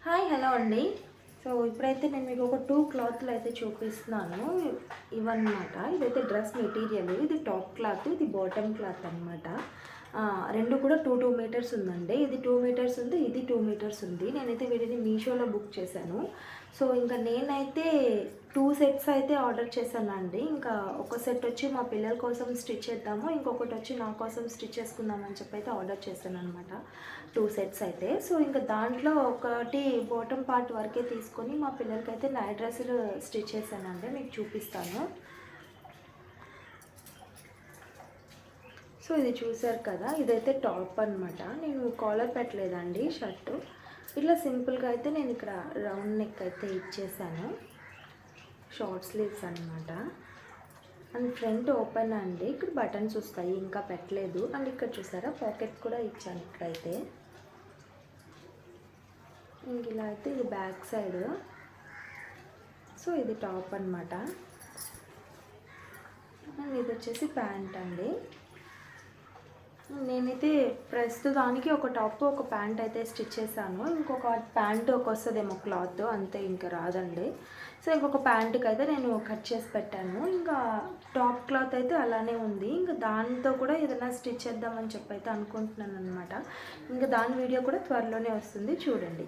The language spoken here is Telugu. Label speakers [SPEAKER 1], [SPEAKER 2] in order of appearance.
[SPEAKER 1] హాయ్ హలో అండి. సో ఇప్పుడైతే నేను మీకు ఒక 2 క్లాత్లు అయితే చూపిస్తున్నాను. ఇవన్నమాట. ఇదైతే డ్రెస్ మెటీరియల్. ఇది టాప్ క్లాత్, ఇది బాటమ్ క్లాత్ అనమాట. రెండు కూడా 2 మీటర్స్ ఉందండి. ఇది 2 మీటర్స్ ఉంది, ఇది 2 మీటర్స్ ఉంది. నేనైతే వీటిని మీషోలో బుక్ చేశాను. సో ఇంకా నేనైతే 2 సెట్స్ అయితే ఆర్డర్ చేశానండి. ఇంకా ఒక సెట్ వచ్చి మా పిల్లల కోసం స్టిచ్ చేద్దాము, ఇంకొకటి వచ్చి నా కోసం స్టిచ్ చేసుకుందామని చెప్పి అయితే ఆర్డర్ చేశాను అనమాట. 2 సెట్స్ అయితే. సో ఇంకా దాంట్లో ఒకటి బాటమ్ పార్ట్ వరకే తీసుకొని మా పిల్లలకైతే నైట్ డ్రెస్సులు స్టిచ్ చేశానండి. మీకు చూపిస్తాను. సో ఇది చూసారు కదా, ఇదైతే టాప్ అనమాట. నేను కాలర్ పెట్టలేదండి షర్టు. ఇట్లా సింపుల్గా అయితే నేను ఇక్కడ రౌండ్ నెక్ అయితే ఇచ్చేసాను. షార్ట్ స్లీవ్స్ అనమాట. అండ్ ఫ్రంట్ ఓపెన్ అండి. ఇక్కడ బటన్స్ వస్తాయి, ఇంకా పెట్టలేదు. అండ్ ఇక్కడ చూసారా పాకెట్ కూడా ఇచ్చాను ఇక్కడైతే. ఇంక ఇలా అయితే ఇది బ్యాక్ సైడ్. సో ఇది టాప్ అనమాట. అండ్ ఇది వచ్చేసి ప్యాంట్ అండి. నేనైతే ప్రస్తుతానికి ఒక టాప్ ఒక ప్యాంట్ అయితే స్టిచ్ చేశాను. ఇంకొక ప్యాంట్ ఒక వస్తుందేమో క్లాత్, అంతే, ఇంకా రాదండి. సో ఇంకొక ప్యాంట్కి అయితే నేను కట్ చేసి పెట్టాను. ఇంకా టాప్ క్లాత్ అయితే అలానే ఉంది. ఇంకా దాంతో కూడా ఏదైనా స్టిచ్ చేద్దామని చెప్పి అయితే అనుకుంటున్నాను అనమాట. ఇంకా దాని వీడియో కూడా త్వరలోనే వస్తుంది, చూడండి.